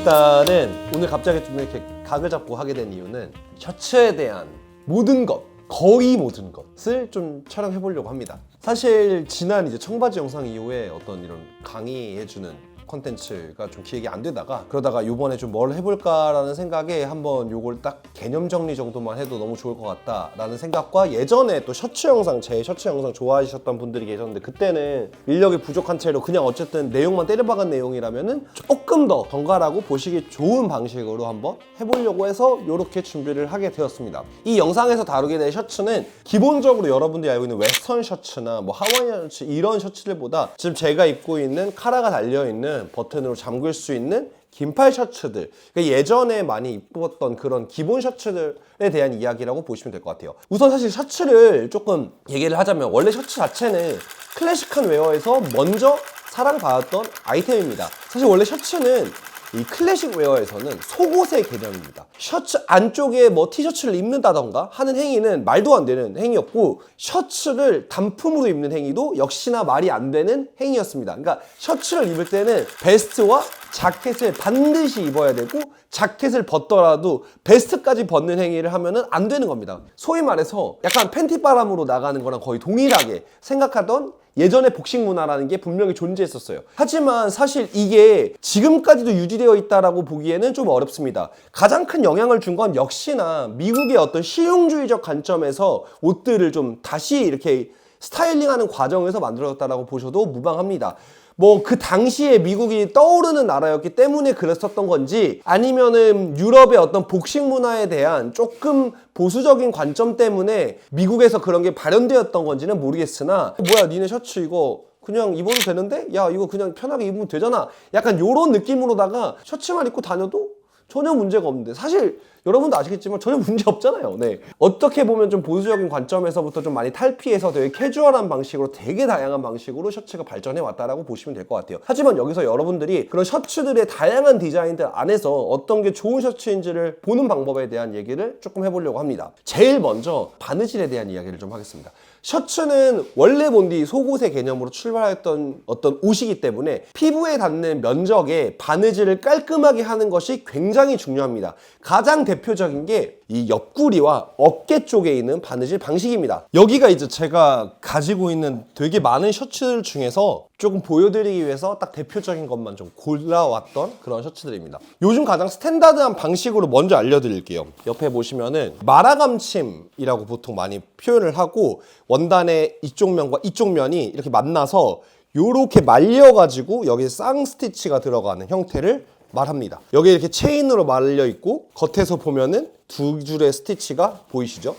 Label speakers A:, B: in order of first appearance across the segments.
A: 일단은 오늘 갑자기 좀 이렇게 각을 잡고 하게 된 이유는 셔츠에 대한 모든 것, 거의 모든 것을 좀 촬영해 보려고 합니다. 사실 지난 이제 청바지 영상 이후에 어떤 이런 강의해주는 컨텐츠가 좀 기획이 안 되다가 그러다가 요번에 좀 뭘 해볼까라는 생각에 한번 요걸 딱 개념 정리 정도만 해도 너무 좋을 것 같다라는 생각과 예전에 또 셔츠 영상, 제 셔츠 영상 좋아하셨던 분들이 계셨는데 그때는 인력이 부족한 채로 그냥 어쨌든 내용만 때려박은 내용이라면은 조금 더 번갈아고 보시기 좋은 방식으로 한번 해보려고 해서 요렇게 준비를 하게 되었습니다. 이 영상에서 다루게 될 셔츠는 기본적으로 여러분들이 알고 있는 웨스턴 셔츠나 뭐 하와이안 셔츠 이런 셔츠들보다 지금 제가 입고 있는 카라가 달려있는 버튼으로 잠글 수 있는 긴팔 셔츠들, 그러니까 예전에 많이 입었던 그런 기본 셔츠들에 대한 이야기라고 보시면 될 것 같아요. 우선 사실 셔츠를 조금 얘기를 하자면 원래 셔츠 자체는 클래식한 웨어에서 먼저 사랑받았던 아이템입니다. 사실 원래 셔츠는 이 클래식 웨어에서는 속옷의 개념입니다. 셔츠 안쪽에 뭐 티셔츠를 입는다던가 하는 행위는 말도 안 되는 행위였고 셔츠를 단품으로 입는 행위도 역시나 말이 안 되는 행위였습니다. 그러니까 셔츠를 입을 때는 베스트와 자켓을 반드시 입어야 되고 자켓을 벗더라도 베스트까지 벗는 행위를 하면은 안 되는 겁니다. 소위 말해서 약간 팬티바람으로 나가는 거랑 거의 동일하게 생각하던 예전의 복식 문화라는 게 분명히 존재했었어요. 하지만 사실 이게 지금까지도 유지되어 있다라고 보기에는 좀 어렵습니다. 가장 큰 영향을 준 건 역시나 미국의 어떤 실용주의적 관점에서 옷들을 좀 다시 이렇게 스타일링하는 과정에서 만들어졌다라고 보셔도 무방합니다. 뭐 그 당시에 미국이 떠오르는 나라였기 때문에 그랬었던 건지 아니면은 유럽의 어떤 복식 문화에 대한 조금 보수적인 관점 때문에 미국에서 그런 게 발현되었던 건지는 모르겠으나 뭐야 니네 셔츠 이거 그냥 입어도 되는데? 야 이거 그냥 편하게 입으면 되잖아. 약간 요런 느낌으로다가 셔츠만 입고 다녀도 전혀 문제가 없는데 사실 여러분도 아시겠지만 전혀 문제 없잖아요. 네. 어떻게 보면 좀 보수적인 관점에서부터 좀 많이 탈피해서 되게 캐주얼한 방식으로 되게 다양한 방식으로 셔츠가 발전해 왔다라고 보시면 될 것 같아요. 하지만 여기서 여러분들이 그런 셔츠들의 다양한 디자인들 안에서 어떤 게 좋은 셔츠인지를 보는 방법에 대한 얘기를 조금 해보려고 합니다. 제일 먼저 바느질에 대한 이야기를 좀 하겠습니다. 셔츠는 원래 본디 속옷의 개념으로 출발했던 어떤 옷이기 때문에 피부에 닿는 면적에 바느질을 깔끔하게 하는 것이 굉장히 중요합니다. 가장 대표적인 게 이 옆구리와 어깨 쪽에 있는 바느질 방식입니다. 여기가 이제 제가 가지고 있는 되게 많은 셔츠들 중에서 조금 보여드리기 위해서 딱 대표적인 것만 좀 골라왔던 그런 셔츠들입니다. 요즘 가장 스탠다드한 방식으로 먼저 알려드릴게요. 옆에 보시면은 마라감침이라고 보통 많이 표현을 하고 원단의 이쪽 면과 이쪽 면이 이렇게 만나서 요렇게 말려가지고 여기에 쌍스티치가 들어가는 형태를 말합니다. 여기 이렇게 체인으로 말려 있고 겉에서 보면은 두 줄의 스티치가 보이시죠?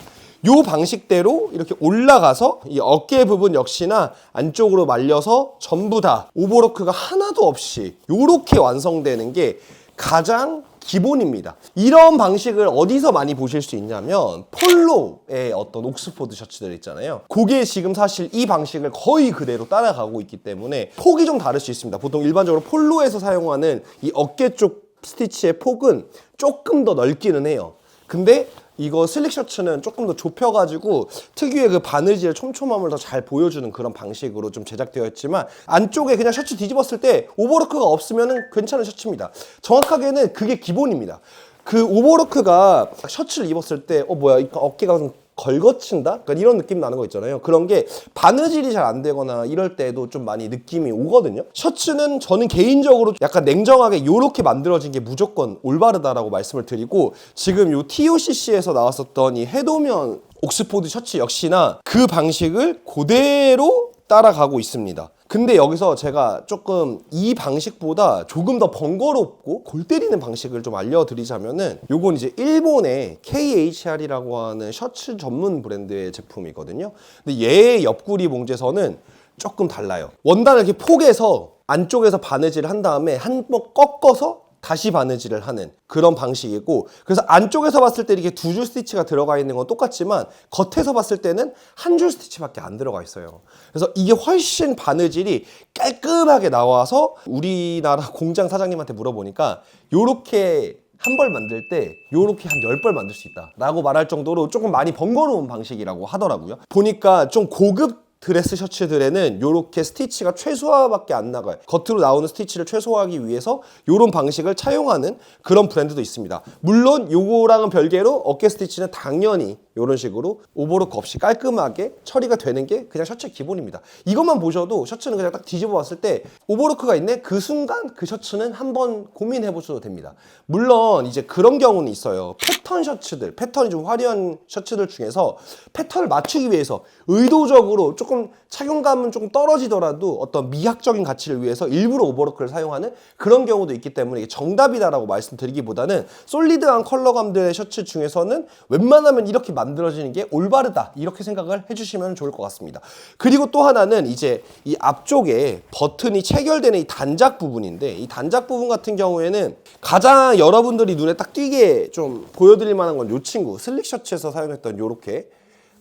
A: 요 방식대로 이렇게 올라가서 이 어깨 부분 역시나 안쪽으로 말려서 전부 다 오버로크가 하나도 없이 요렇게 완성되는 게 가장 기본입니다. 이런 방식을 어디서 많이 보실 수 있냐면 폴로의 어떤 옥스포드 셔츠들 있잖아요. 그게 지금 사실 이 방식을 거의 그대로 따라가고 있기 때문에 폭이 좀 다를 수 있습니다. 보통 일반적으로 폴로에서 사용하는 이 어깨 쪽 스티치의 폭은 조금 더 넓기는 해요. 근데 이거 슬릭 셔츠는 조금 더 좁혀가지고 특유의 그 바느질의 촘촘함을 더 잘 보여주는 그런 방식으로 좀 제작되어 있지만 안쪽에 그냥 셔츠 뒤집었을 때 오버로크가 없으면 괜찮은 셔츠입니다. 정확하게는 그게 기본입니다. 그 오버로크가 셔츠를 입었을 때 뭐야 어깨가 좀 걸거친다? 그러니까 이런 느낌 나는 거 있잖아요. 그런 게 바느질이 잘 안 되거나 이럴 때도 좀 많이 느낌이 오거든요. 셔츠는 저는 개인적으로 약간 냉정하게 이렇게 만들어진 게 무조건 올바르다라고 말씀을 드리고 지금 요 TOCC에서 나왔었던 이 해도면 옥스포드 셔츠 역시나 그 방식을 그대로 따라가고 있습니다. 근데 여기서 제가 조금 이 방식보다 조금 더 번거롭고 골 때리는 방식을 좀 알려드리자면은 요건 이제 일본의 KHR이라고 하는 셔츠 전문 브랜드의 제품이거든요. 근데 얘의 옆구리 봉제선은 조금 달라요. 원단을 이렇게 포개서 안쪽에서 바느질을 한 다음에 한 번 꺾어서 다시 바느질을 하는 그런 방식이고 그래서 안쪽에서 봤을 때 이렇게 두 줄 스티치가 들어가 있는 건 똑같지만 겉에서 봤을 때는 한 줄 스티치밖에 안 들어가 있어요. 그래서 이게 훨씬 바느질이 깔끔하게 나와서 우리나라 공장 사장님한테 물어보니까 요렇게 한 벌 만들 때 요렇게 한 10벌 만들 수 있다 라고 말할 정도로 조금 많이 번거로운 방식이라고 하더라고요. 보니까 좀 고급 드레스 셔츠들에는 이렇게 스티치가 최소화밖에 안 나가요. 겉으로 나오는 스티치를 최소화하기 위해서 이런 방식을 차용하는 그런 브랜드도 있습니다. 물론 요거랑은 별개로 어깨 스티치는 당연히 이런 식으로 오버로크 없이 깔끔하게 처리가 되는 게 그냥 셔츠 기본입니다. 이것만 보셔도 셔츠는 그냥 딱 뒤집어 봤을 때 오버로크가 있네? 그 순간 그 셔츠는 한번 고민해 보셔도 됩니다. 물론 이제 그런 경우는 있어요. 패턴 셔츠들, 패턴이 좀 화려한 셔츠들 중에서 패턴을 맞추기 위해서 의도적으로 조금 착용감은 조금 떨어지더라도 어떤 미학적인 가치를 위해서 일부러 오버로크를 사용하는 그런 경우도 있기 때문에 이게 정답이다라고 말씀드리기보다는 솔리드한 컬러감들의 셔츠 중에서는 웬만하면 이렇게 만들어지는 게 올바르다 이렇게 생각을 해주시면 좋을 것 같습니다. 그리고 또 하나는 이제 이 앞쪽에 버튼이 체결되는 이 단작 부분인데 이 단작 부분 같은 경우에는 가장 여러분들이 눈에 딱 띄게 좀 보여드릴 만한 건 이 친구 슬릭 셔츠에서 사용했던 요렇게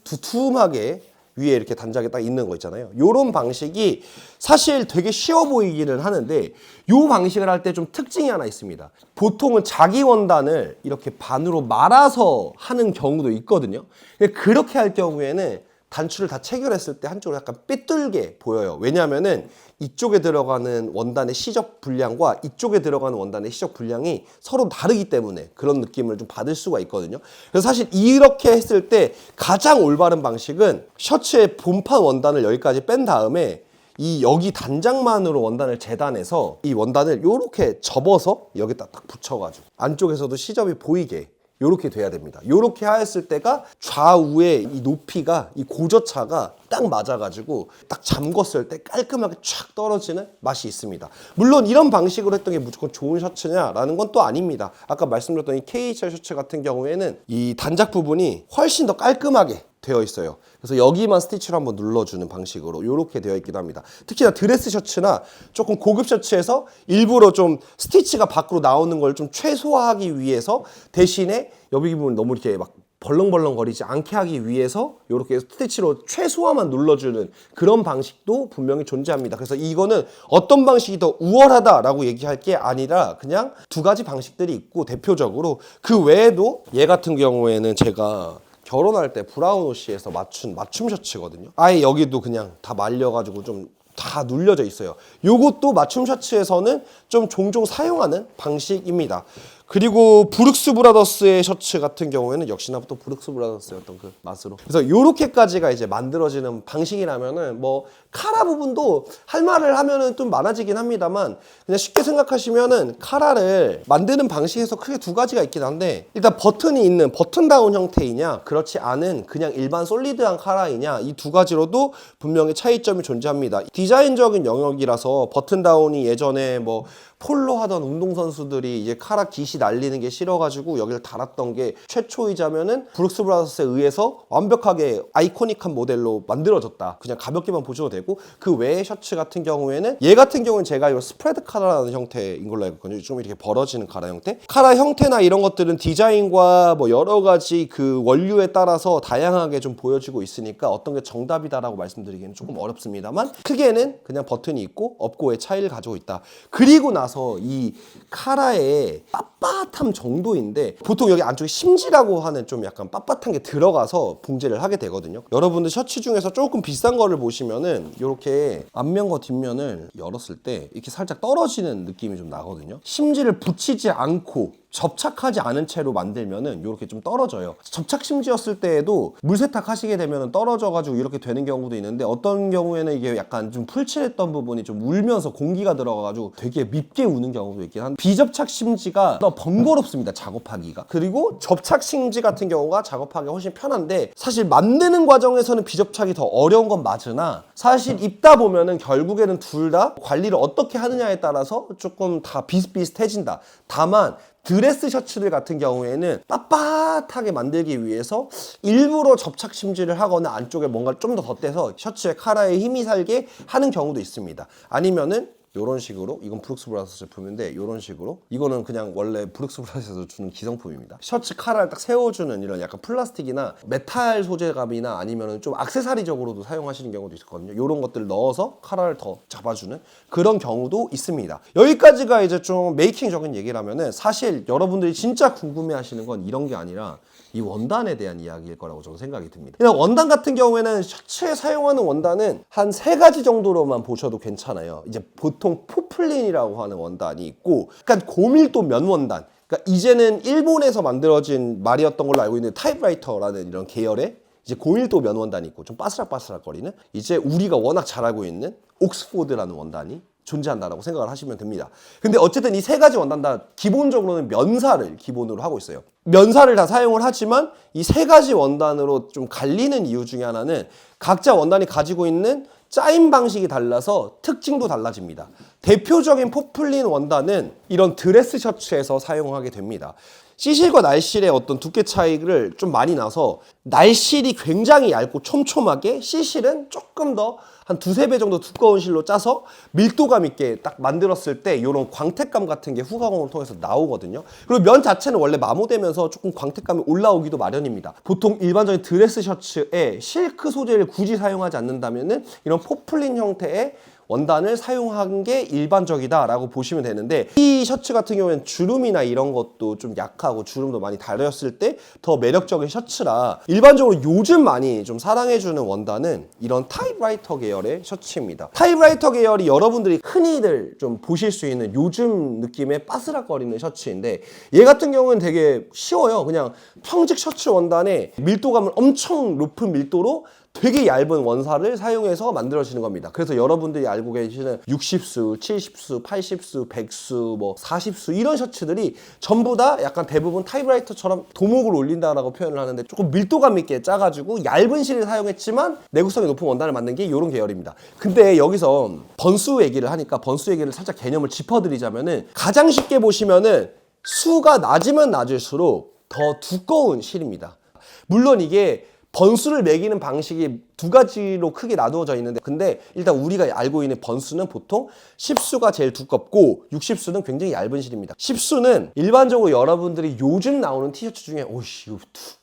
A: 두툼하게 위에 이렇게 단작이 딱 있는 거 있잖아요. 요런 방식이 사실 되게 쉬워 보이기는 하는데 요 방식을 할 때 좀 특징이 하나 있습니다. 보통은 자기 원단을 이렇게 반으로 말아서 하는 경우도 있거든요. 근데 그렇게 할 경우에는 단추를 다 체결했을 때 한쪽으로 약간 삐뚤게 보여요. 왜냐하면은 이쪽에 들어가는 원단의 시적 분량과 이쪽에 들어가는 원단의 시적 분량이 서로 다르기 때문에 그런 느낌을 좀 받을 수가 있거든요. 그래서 사실 이렇게 했을 때 가장 올바른 방식은 셔츠의 본판 원단을 여기까지 뺀 다음에 이 여기 단장만으로 원단을 재단해서 이 원단을 이렇게 접어서 여기다 딱 붙여가지고 안쪽에서도 시접이 보이게 요렇게 돼야 됩니다. 요렇게 하였을 때가 좌우의 이 높이가 이 고저차가 딱 맞아가지고 딱 잠궜을 때 깔끔하게 촥 떨어지는 맛이 있습니다. 물론 이런 방식으로 했던 게 무조건 좋은 셔츠냐라는 건 또 아닙니다. 아까 말씀드렸던 이 KHL 셔츠 같은 경우에는 이 단작 부분이 훨씬 더 깔끔하게 되어 있어요. 그래서 여기만 스티치로 한번 눌러주는 방식으로 이렇게 되어 있기도 합니다. 특히나 드레스 셔츠나 조금 고급 셔츠에서 일부러 좀 스티치가 밖으로 나오는 걸 좀 최소화하기 위해서 대신에 여기 부분 너무 이렇게 막 벌렁벌렁 거리지 않게 하기 위해서 이렇게 스티치로 최소화만 눌러주는 그런 방식도 분명히 존재합니다. 그래서 이거는 어떤 방식이 더 우월하다라고 얘기할 게 아니라 그냥 두 가지 방식들이 있고 대표적으로 그 외에도 얘 같은 경우에는 제가 결혼할 때 브라운 옷시에서 맞춤 셔츠거든요. 아예 여기도 그냥 다 말려가지고 좀 다 눌려져 있어요. 요것도 맞춤 셔츠에서는 좀 종종 사용하는 방식입니다. 그리고 브룩스 브라더스의 셔츠 같은 경우에는 역시나 또 브룩스 브라더스의 어떤 그 맛으로. 그래서 요렇게까지가 이제 만들어지는 방식이라면은 뭐 카라 부분도 할 말을 하면은 좀 많아지긴 합니다만 그냥 쉽게 생각하시면은 카라를 만드는 방식에서 크게 두 가지가 있긴 한데 일단 버튼이 있는 버튼다운 형태이냐 그렇지 않은 그냥 일반 솔리드한 카라이냐 이 두 가지로도 분명히 차이점이 존재합니다. 디자인적인 영역이라서 버튼다운이 예전에 뭐 폴로 하던 운동선수들이 이제 카라 깃이 날리는 게 싫어가지고 여기를 달았던 게 최초이자면은 브룩스 브라더스에 의해서 완벽하게 아이코닉한 모델로 만들어졌다. 그냥 가볍게만 보셔도 되고 그 외의 셔츠 같은 경우에는 얘 같은 경우는 제가 이거 스프레드 카라라는 형태인 걸로 알고 있거든요. 좀 이렇게 벌어지는 카라 형태. 카라 형태나 이런 것들은 디자인과 뭐 여러 가지 그 원료에 따라서 다양하게 좀 보여지고 있으니까 어떤 게 정답이다라고 말씀드리기는 조금 어렵습니다만 크게는 그냥 버튼이 있고 없고의 차이를 가지고 있다. 그리고 나서 이 카라의 빳빳함 정도인데 보통 여기 안쪽에 심지라고 하는 좀 약간 빳빳한 게 들어가서 봉제를 하게 되거든요. 여러분들 셔츠 중에서 조금 비싼 거를 보시면은 이렇게 앞면과 뒷면을 열었을 때 이렇게 살짝 떨어지는 느낌이 좀 나거든요. 심지를 붙이지 않고 접착하지 않은 채로 만들면은 이렇게 좀 떨어져요. 접착 심지였을 때에도 물세탁 하시게 되면 떨어져가지고 이렇게 되는 경우도 있는데 어떤 경우에는 이게 약간 좀 풀칠했던 부분이 좀 울면서 공기가 들어가가지고 되게 밉게 우는 경우도 있긴 한데 비접착 심지가 더 번거롭습니다. 작업하기가. 그리고 접착 심지 같은 경우가 작업하기가 훨씬 편한데 사실 만드는 과정에서는 비접착이 더 어려운 건 맞으나 사실 입다 보면은 결국에는 둘 다 관리를 어떻게 하느냐에 따라서 조금 다 비슷비슷해진다. 다만 드레스 셔츠들 같은 경우에는 빳빳하게 만들기 위해서 일부러 접착 심지를 하거나 안쪽에 뭔가 좀 더 덧대서 셔츠의 카라에 힘이 살게 하는 경우도 있습니다. 아니면은 이런 식으로, 이건 브룩스 브라더스 제품인데 이런 식으로, 이거는 그냥 원래 브룩스 브라더스에서 주는 기성품입니다. 셔츠 카라를 딱 세워주는 이런 약간 플라스틱이나 메탈 소재감이나 아니면 좀 액세서리적으로도 사용하시는 경우도 있거든요. 이런 것들을 넣어서 카라를 더 잡아주는 그런 경우도 있습니다. 여기까지가 이제 좀 메이킹적인 얘기라면은, 사실 여러분들이 진짜 궁금해하시는 건 이런 게 아니라 이 원단에 대한 이야기일 거라고 저는 생각이 듭니다. 그냥 원단 같은 경우에는 셔츠에 사용하는 원단은 한 3가지 정도로만 보셔도 괜찮아요. 이제 보통 포플린이라고 하는 원단이 있고, 약간 고밀도 면 원단, 그러니까 이제는 일본에서 만들어진 말이었던 걸로 알고 있는 타입라이터라는 이런 계열의 이제 고밀도 면 원단이 있고, 좀 바스락바스락거리는, 이제 우리가 워낙 잘 알고 있는 옥스포드라는 원단이 존재한다라고 생각을 하시면 됩니다. 근데 어쨌든 이 3가지 원단 다 기본적으로는 면사를 기본으로 하고 있어요. 면사를 다 사용을 하지만 이 3가지 원단으로 좀 갈리는 이유 중에 하나는 각자 원단이 가지고 있는 짜임 방식이 달라서 특징도 달라집니다. 대표적인 포플린 원단은 이런 드레스 셔츠에서 사용하게 됩니다. 시실과 날실의 어떤 두께 차이를 좀 많이 나서, 날실이 굉장히 얇고 촘촘하게, 시실은 조금 더 한 2-3배 정도 두꺼운 실로 짜서 밀도감 있게 딱 만들었을 때 이런 광택감 같은 게 후가공을 통해서 나오거든요. 그리고 면 자체는 원래 마모되면서 조금 광택감이 올라오기도 마련입니다. 보통 일반적인 드레스 셔츠에 실크 소재를 굳이 사용하지 않는다면은 이런 포플린 형태의 원단을 사용한 게 일반적이다라고 보시면 되는데, 이 셔츠 같은 경우에는 주름이나 이런 것도 좀 약하고 주름도 많이 달렸을 때 더 매력적인 셔츠라, 일반적으로 요즘 많이 좀 사랑해주는 원단은 이런 타입라이터 계열의 셔츠입니다. 타입라이터 계열이 여러분들이 흔히들 좀 보실 수 있는 요즘 느낌의 바스락거리는 셔츠인데, 얘 같은 경우는 되게 쉬워요. 그냥 평직 셔츠 원단에 밀도감을 엄청 높은 밀도로 되게 얇은 원사를 사용해서 만들어지는 겁니다. 그래서 여러분들이 알고 계시는 60수, 70수, 80수, 100수, 뭐 40수 이런 셔츠들이 전부 다 약간 대부분 타입라이터처럼 도목을 올린다라고 표현을 하는데, 조금 밀도감 있게 짜가지고 얇은 실을 사용했지만 내구성이 높은 원단을 만든 게 이런 계열입니다. 근데 여기서 번수 얘기를 하니까 번수 얘기를 살짝 개념을 짚어드리자면은, 가장 쉽게 보시면은 수가 낮으면 낮을수록 더 두꺼운 실입니다. 물론 이게 번수를 매기는 방식이 2가지로 크게 나누어져 있는데, 근데 일단 우리가 알고 있는 번수는 보통 10수가 제일 두껍고 60수는 굉장히 얇은 실입니다. 10수는 일반적으로 여러분들이 요즘 나오는 티셔츠 중에 오씨 이거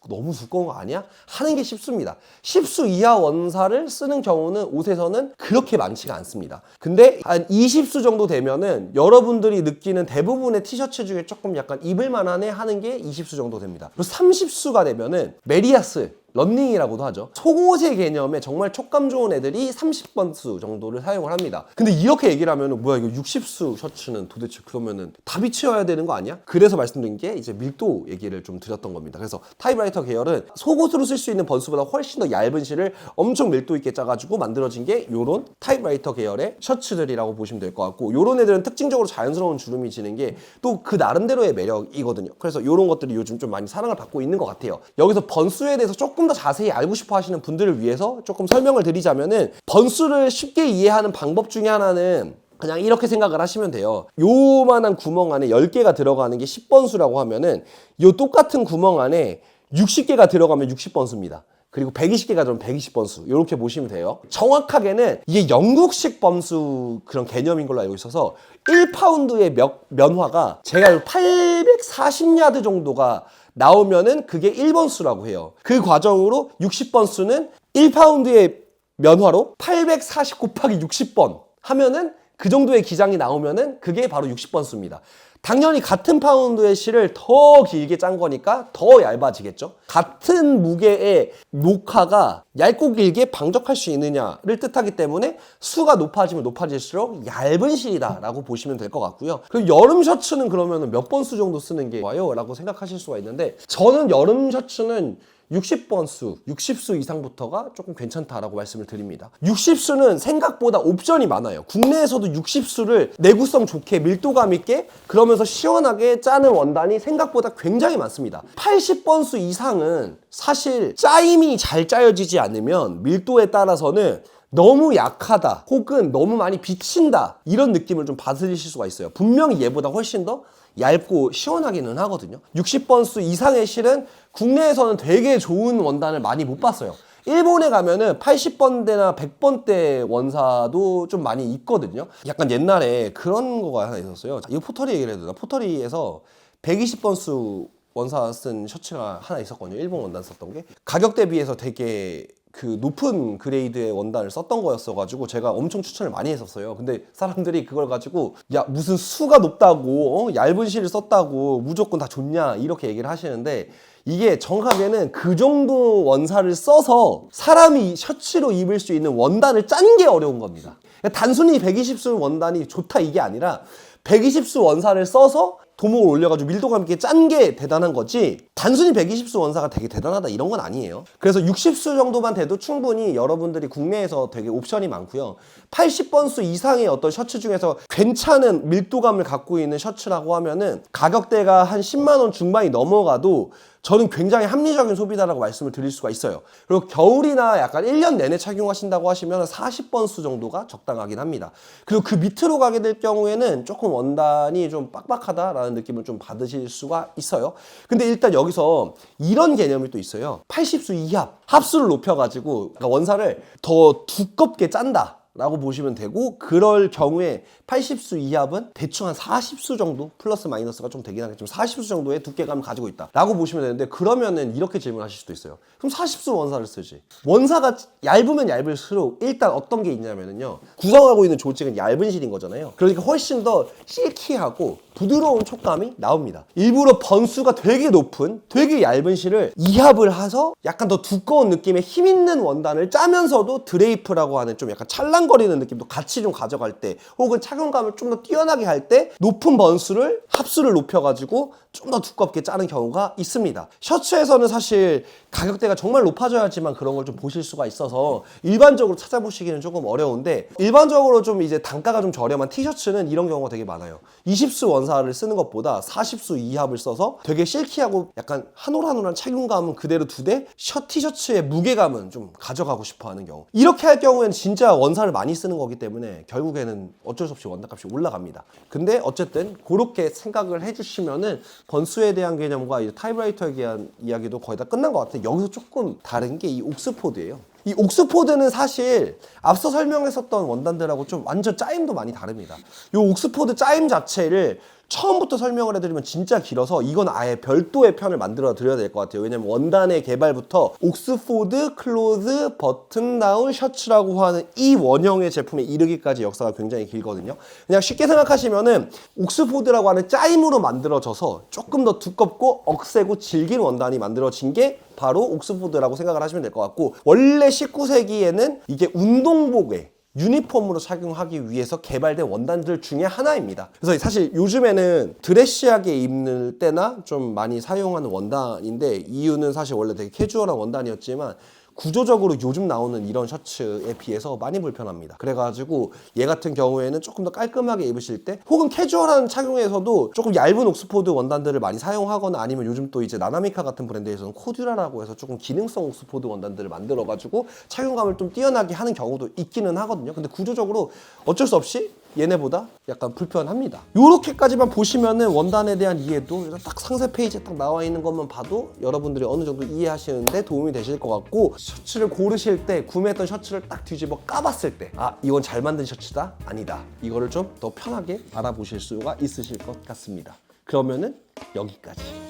A: 너무 두꺼운 거 아니야? 하는 게 10수입니다. 10수 이하 원사를 쓰는 경우는 옷에서는 그렇게 많지가 않습니다. 근데 한 20수 정도 되면은 여러분들이 느끼는 대부분의 티셔츠 중에 조금 약간 입을 만하네 하는 게 20수 정도 됩니다. 그리고 30수가 되면은 메리아스, 런닝이라고도 하죠. 속옷의 개념에 정말 촉감 좋은 애들이 30번수 정도를 사용을 합니다. 근데 이렇게 얘기를 하면은 뭐야 이거 60수 셔츠는 도대체 그러면은 답이 치여야 되는 거 아니야? 그래서 말씀드린 게 이제 밀도 얘기를 좀 드렸던 겁니다. 그래서 타입라이터 계열은 속옷으로 쓸 수 있는 번수보다 훨씬 더 얇은 실을 엄청 밀도 있게 짜가지고 만들어진 게 요런 타입라이터 계열의 셔츠들이라고 보시면 될 것 같고, 요런 애들은 특징적으로 자연스러운 주름이 지는 게 또 그 나름대로의 매력이거든요. 그래서 요런 것들이 요즘 좀 많이 사랑을 받고 있는 것 같아요. 여기서 번수에 대해서 조금 더 자세히 알고 싶어 하시는 분들을 위해서 조금 설명을 드리자면은, 번수를 쉽게 이해하는 방법 중에 하나는 그냥 이렇게 생각을 하시면 돼요. 요만한 구멍 안에 10개가 들어가는 게 10번수라고 하면은, 요 똑같은 구멍 안에 60개가 들어가면 60번수입니다. 그리고 120개가 들어오면 120번수, 이렇게 보시면 돼요. 정확하게는 이게 영국식 번수 그런 개념인 걸로 알고 있어서 1파운드의 면화가 제가 알고 840야드 정도가 나오면은 그게 1번수라고 해요. 그 과정으로 60번수는 1파운드의 면화로 840 곱하기 60번 하면은 그 정도의 기장이 나오면은 그게 바로 60번수입니다. 당연히 같은 파운드의 실을 더 길게 짠 거니까 더 얇아지겠죠. 같은 무게의 녹화가 얇고 길게 방적할 수 있느냐를 뜻하기 때문에 수가 높아지면 높아질수록 얇은 실이다 라고 보시면 될 것 같고요. 그럼 여름 셔츠는 그러면 몇 번수 정도 쓰는 게 좋아요? 라고 생각하실 수가 있는데, 저는 여름 셔츠는 60번수, 60수 이상부터가 조금 괜찮다라고 말씀을 드립니다. 60수는 생각보다 옵션이 많아요. 국내에서도 60수를 내구성 좋게 밀도감 있게 그러면서 시원하게 짜는 원단이 생각보다 굉장히 많습니다. 80번수 이상은 사실 짜임이 잘 짜여지지 않으면 밀도에 따라서는 너무 약하다 혹은 너무 많이 비친다 이런 느낌을 좀 받으실 수가 있어요. 분명히 얘보다 훨씬 더 얇고 시원하기는 하거든요. 60번수 이상의 실은 국내에서는 되게 좋은 원단을 많이 못 봤어요. 일본에 가면은 80번대나 100번대 원사도 좀 많이 있거든요. 약간 옛날에 그런 거가 하나 있었어요. 이거 포터리 얘기를 해도 되나? 포터리에서 120번 수 원사 쓴 셔츠가 하나 있었거든요. 일본 원단 썼던 게. 가격 대비해서 되게 그 높은 그레이드의 원단을 썼던 거였어가지고 제가 엄청 추천을 많이 했었어요. 근데 사람들이 그걸 가지고 야 무슨 수가 높다고 얇은 실을 썼다고 무조건 다 좋냐 이렇게 얘기를 하시는데 이게 정확하게는 그 정도 원사를 써서 사람이 셔츠로 입을 수 있는 원단을 짠 게 어려운 겁니다. 단순히 120수 원단이 좋다 이게 아니라 120수 원사를 써서 도목을 올려가지고 밀도감 있게 짠 게 대단한 거지 단순히 120수 원사가 되게 대단하다 이런 건 아니에요. 그래서 60수 정도만 돼도 충분히 여러분들이 국내에서 되게 옵션이 많고요. 80번 수 이상의 어떤 셔츠 중에서 괜찮은 밀도감을 갖고 있는 셔츠라고 하면은 가격대가 한 10만 원 중반이 넘어가도 저는 굉장히 합리적인 소비다라고 말씀을 드릴 수가 있어요. 그리고 겨울이나 약간 1년 내내 착용하신다고 하시면 40번 수 정도가 적당하긴 합니다. 그리고 그 밑으로 가게 될 경우에는 조금 원단이 좀 빡빡하다라는 느낌을 좀 받으실 수가 있어요. 근데 일단 여기서 이런 개념이 또 있어요. 80수 이합, 합수를 높여가지고 그러니까 원사를 더 두껍게 짠다. 라고 보시면 되고 그럴 경우에 80수 이합은 대충 한 40수 정도 플러스 마이너스가 좀 되긴 하겠지만 40수 정도의 두께감을 가지고 있다 라고 보시면 되는데 그러면은 이렇게 질문하실 수도 있어요. 그럼 40수 원사를 쓰지. 원사가 얇으면 얇을수록 일단 어떤 게 있냐면요 구성하고 있는 조직은 얇은 실인 거잖아요. 그러니까 훨씬 더 실키하고 부드러운 촉감이 나옵니다. 일부러 번수가 되게 높은 되게 얇은 실을 이합을 해서 약간 더 두꺼운 느낌의 힘 있는 원단을 짜면서도 드레이프라고 하는 좀 약간 찰랑거리는 느낌도 같이 좀 가져갈 때 혹은 착용감을 좀 더 뛰어나게 할 때 높은 번수를 합수를 높여가지고 좀 더 두껍게 짜는 경우가 있습니다. 셔츠에서는 사실 가격대가 정말 높아져야지만 그런 걸 좀 보실 수가 있어서 일반적으로 찾아보시기는 조금 어려운데 일반적으로 좀 이제 단가가 좀 저렴한 티셔츠는 이런 경우가 되게 많아요. 20수 원사를 쓰는 것보다 40수 이합을 써서 되게 실키하고 약간 한올한올한 착용감은 그대로 두되 티셔츠의 무게감은 좀 가져가고 싶어 하는 경우 이렇게 할 경우에는 진짜 원사를 많이 쓰는 거기 때문에 결국에는 어쩔 수 없이 원단값이 올라갑니다. 근데 어쨌든 그렇게 생각을 해주시면은 번수에 대한 개념과 타이브라이터에 대한 이야기도 거의 다 끝난 것 같아요. 여기서 조금 다른 게 이 옥스포드예요. 이 옥스포드는 사실 앞서 설명했었던 원단들하고 좀 완전 짜임도 많이 다릅니다. 이 옥스포드 짜임 자체를 처음부터 설명을 해드리면 진짜 길어서 이건 아예 별도의 편을 만들어 드려야 될 것 같아요. 왜냐면 원단의 개발부터 옥스포드 클로즈 버튼 다운 셔츠라고 하는 이 원형의 제품에 이르기까지 역사가 굉장히 길거든요. 그냥 쉽게 생각하시면은 옥스포드라고 하는 짜임으로 만들어져서 조금 더 두껍고 억세고 질긴 원단이 만들어진 게 바로 옥스포드라고 생각을 하시면 될 것 같고 원래 19세기에는 이게 운동복에 유니폼으로 착용하기 위해서 개발된 원단들 중에 하나입니다. 그래서 사실 요즘에는 드레시하게 입는 때나 좀 많이 사용하는 원단인데 이유는 사실 원래 되게 캐주얼한 원단이었지만 구조적으로 요즘 나오는 이런 셔츠에 비해서 많이 불편합니다. 그래가지고 얘 같은 경우에는 조금 더 깔끔하게 입으실 때 혹은 캐주얼한 착용에서도 조금 얇은 옥스포드 원단들을 많이 사용하거나 아니면 요즘 또 이제 나나미카 같은 브랜드에서는 코듀라라고 해서 조금 기능성 옥스포드 원단들을 만들어가지고 착용감을 좀 뛰어나게 하는 경우도 있기는 하거든요. 근데 구조적으로 어쩔 수 없이 얘네보다 약간 불편합니다. 요렇게까지만 보시면은 원단에 대한 이해도 딱 상세 페이지에 딱 나와 있는 것만 봐도 여러분들이 어느 정도 이해하시는데 도움이 되실 것 같고 셔츠를 고르실 때 구매했던 셔츠를 딱 뒤집어 까봤을 때 아 이건 잘 만든 셔츠다? 아니다. 이거를 좀 더 편하게 알아보실 수가 있으실 것 같습니다. 그러면은 여기까지.